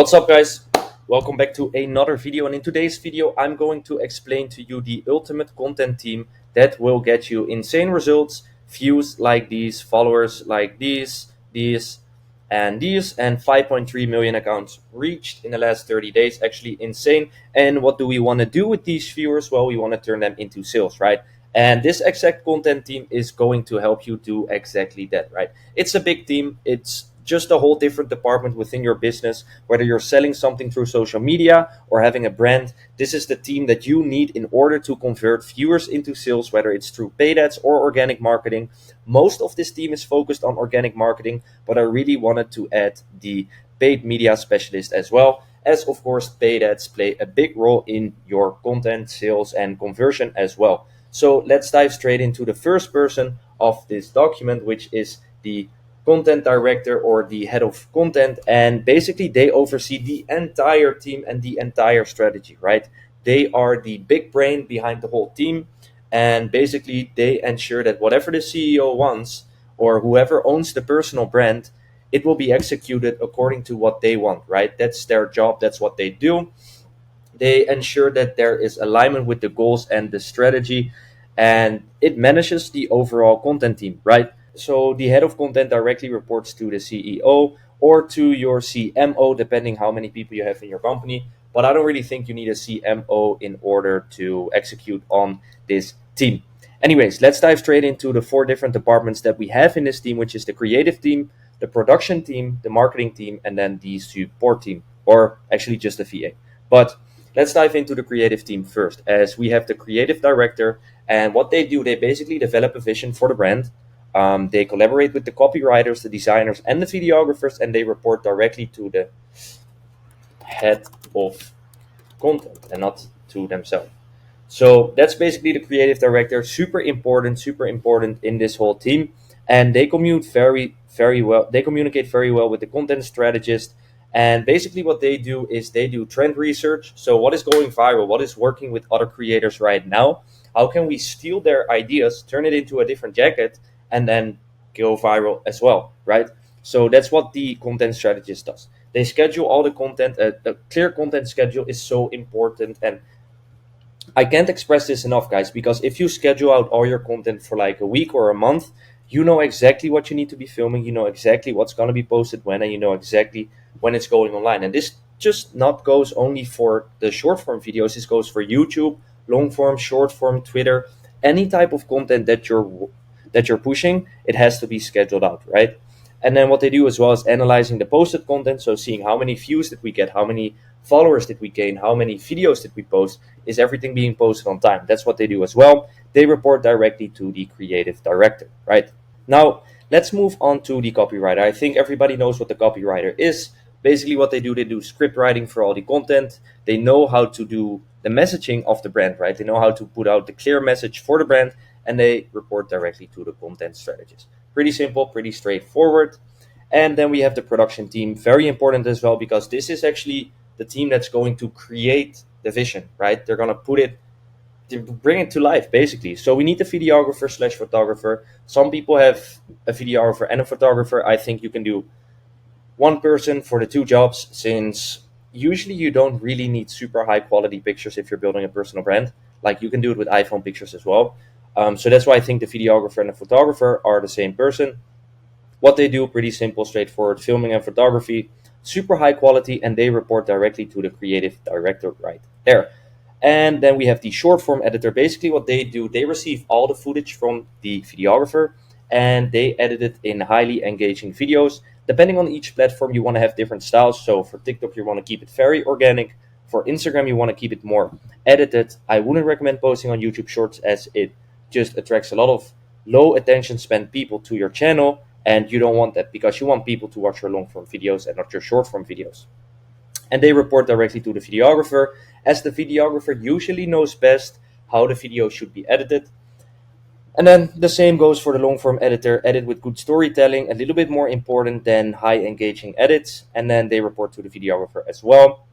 What's up, guys? Welcome back to another video, and in today's video I'm going to explain to you the ultimate content team that will get you insane results, views like these, followers like these, and 5.3 million accounts reached in the last 30 days. Actually insane. And what do we want to do with these viewers? Well, we want to turn them into sales, right? And this exact content team is going to help you do exactly that, right? It's a big team. It's just a whole different department within your business. Whether you're selling something through social media or having a brand, this is the team that you need in order to convert viewers into sales, whether it's through paid ads or organic marketing. Most of this team is focused on organic marketing, but I really wanted to add the paid media specialist as well, as of course paid ads play a big role in your content sales and conversion as well. So let's dive straight into the first person of this document, which is the content director or the head of content. And basically they oversee the entire team and the entire strategy, right? They are the big brain behind the whole team, and basically they ensure that whatever the CEO wants or whoever owns the personal brand, it will be executed according to what they want, right? That's their job, that's what they do. They ensure that there is alignment with the goals and the strategy, and it manages the overall content team, right? So the head of content directly reports to the CEO or to your CMO, depending how many people you have in your company. But I don't really think you need a CMO in order to execute on this team. Anyways, let's dive straight into the four different departments that we have in this team, which is the creative team, the production team, the marketing team, and then the support team, or actually just the VA. But let's dive into the creative team first, as we have the creative director. And what they do, they basically develop a vision for the brand. They collaborate with the copywriters, the designers, and the videographers, and they report directly to the head of content and not to themselves. So that's basically the creative director. Super important in this whole team. And they very well. They communicate very well with the content strategist. And basically what they do is they do trend research. So what is going viral? What is working with other creators right now? How can we steal their ideas, turn it into a different jacket, and then go viral as well, right? So that's what the content strategist does. They schedule all the content. A clear content schedule is so important, and I can't express this enough, guys, because if you schedule out all your content for like a week or a month, you know exactly what you need to be filming, you know exactly what's going to be posted when, and you know exactly when it's going online. And this just not goes only for the short form videos, this goes for YouTube, long form, short form, Twitter, any type of content that you're pushing, it has to be scheduled out, right? And then what they do as well is analyzing the posted content, so seeing how many views did we get, how many followers did we gain, how many videos did we post, is everything being posted on time? That's what they do as well. They report directly to the creative director, right? Now, let's move on to the copywriter. I think everybody knows what the copywriter is. Basically, what they do script writing for all the content. They know how to do the messaging of the brand, right? They know how to put out the clear message for the brand, and they report directly to the content strategist. Pretty simple, pretty straightforward. And then we have the production team, very important as well, because this is actually the team that's going to create the vision, right? They're going to put it, to bring it to life, basically. So we need a videographer slash photographer. Some people have a videographer and a photographer. I think you can do one person for the two jobs, since usually you don't really need super high quality pictures if you're building a personal brand. Like, you can do it with iPhone pictures as well. So that's why I think the videographer and the photographer are the same person. What they do, pretty simple, straightforward, filming and photography, super high quality, and they report directly to the creative director right there. And then we have the short form editor. Basically what they do, they receive all the footage from the videographer and they edit it in highly engaging videos. Depending on each platform, you want to have different styles. So for TikTok, you want to keep it very organic. For Instagram, you want to keep it more edited. I wouldn't recommend posting on YouTube Shorts, as it just attracts a lot of low attention span people to your channel, and you don't want that, because you want people to watch your long form videos and not your short form videos. And they report directly to the videographer, as the videographer usually knows best how the video should be edited. And then the same goes for the long form editor, edit with good storytelling, a little bit more important than high engaging edits. And then they report to the videographer as well.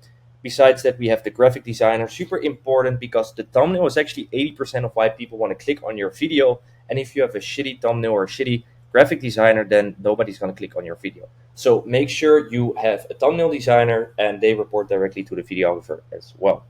Besides that, we have the graphic designer, super important, because the thumbnail is actually 80% of why people want to click on your video. And if you have a shitty thumbnail or a shitty graphic designer, then nobody's going to click on your video. So make sure you have a thumbnail designer and they report directly to the videographer as well.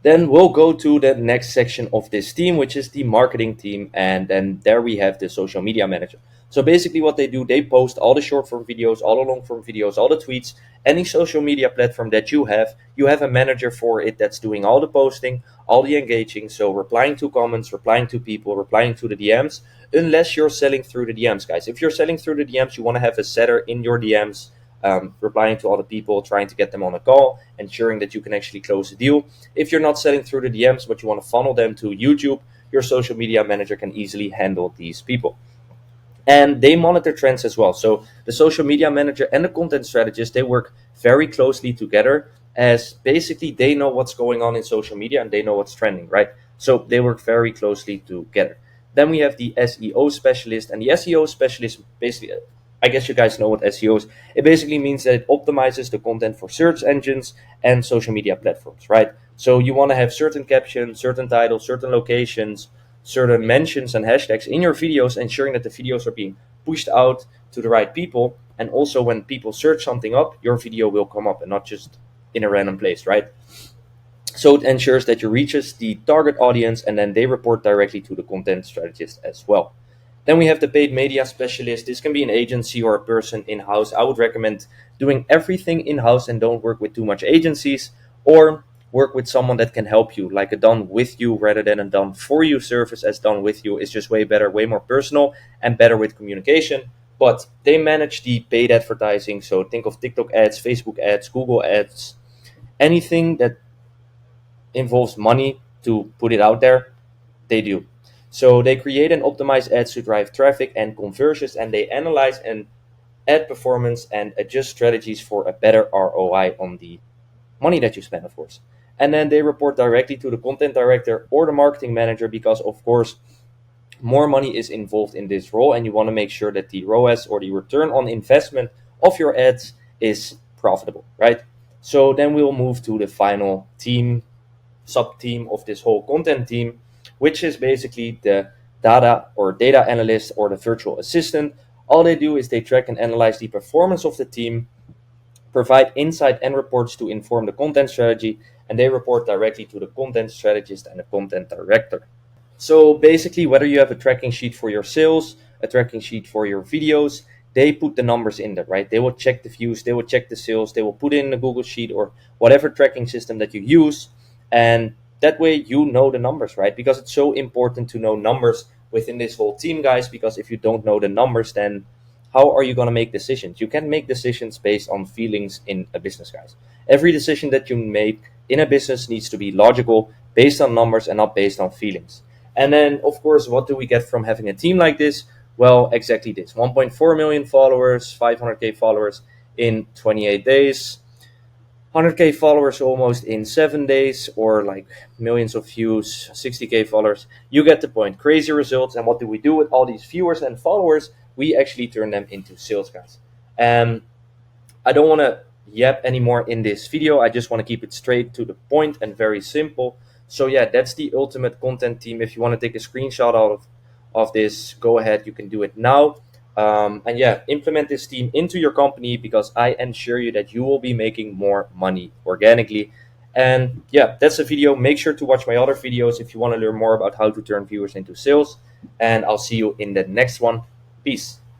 Then we'll go to the next section of this team, which is the marketing team. And then there we have the social media manager. So basically what they do, they post all the short form videos, all the long form videos, all the tweets, any social media platform that you have a manager for it that's doing all the posting, all the engaging. So replying to comments, replying to people, replying to the DMs, unless you're selling through the DMs, guys. If you're selling through the DMs, you want to have a setter in your DMs, replying to other people, trying to get them on a call, ensuring that you can actually close a deal. If you're not selling through the DMs, but you want to funnel them to YouTube, your social media manager can easily handle these people. And they monitor trends as well. So the social media manager and the content strategist, they work very closely together, as basically they know what's going on in social media and they know what's trending, right? So they work very closely together. Then we have the SEO specialist, and the SEO specialist basically, I guess you guys know what SEO is. It basically means that it optimizes the content for search engines and social media platforms, right? So you want to have certain captions, certain titles, certain locations, certain mentions and hashtags in your videos, ensuring that the videos are being pushed out to the right people. And also when people search something up, your video will come up and not just in a random place, right? So it ensures that you reaches the target audience, and then they report directly to the content strategist as well. Then we have the paid media specialist. This can be an agency or a person in-house. I would recommend doing everything in-house and don't work with too much agencies, or work with someone that can help you, like a done with you rather than a done for you service, as done with you is just way better, way more personal and better with communication. But they manage the paid advertising. So think of TikTok ads, Facebook ads, Google ads, anything that involves money to put it out there, they do. So they create and optimize ads to drive traffic and conversions, and they analyze and ad performance and adjust strategies for a better ROI on the money that you spend, of course. And then they report directly to the content director or the marketing manager, because of course more money is involved in this role, and you want to make sure that the ROAS, or the return on investment of your ads, is profitable, right? So then we'll move to the final team, sub team of this whole content team, which is basically the data analyst or the virtual assistant. All they do is they track and analyze the performance of the team, provide insight and reports to inform the content strategy, and they report directly to the content strategist and the content director. So basically, whether you have a tracking sheet for your sales, a tracking sheet for your videos, they put the numbers in there, right? They will check the views, they will check the sales, they will put in a Google Sheet or whatever tracking system that you use. And that way you know the numbers, right? Because it's so important to know numbers within this whole team, guys, because if you don't know the numbers, then how are you going to make decisions? You can't make decisions based on feelings in a business, guys. Every decision that you make in a business needs to be logical, based on numbers and not based on feelings. And then, of course, what do we get from having a team like this? Well, exactly this. 1.4 million followers, 500K followers in 28 days. 100K followers almost in 7 days, or like millions of views, 60K followers. You get the point. Crazy results. And what do we do with all these viewers and followers? We actually turn them into sales, guys. And I don't want to yap anymore in this video. I just want to keep it straight to the point and very simple. So yeah, that's the ultimate content team. If you want to take a screenshot of this, go ahead. You can do it now. And yeah, implement this team into your company, because I ensure you that you will be making more money organically. And yeah, that's the video. Make sure to watch my other videos if you want to learn more about how to turn viewers into sales. And I'll see you in the next one. Peace.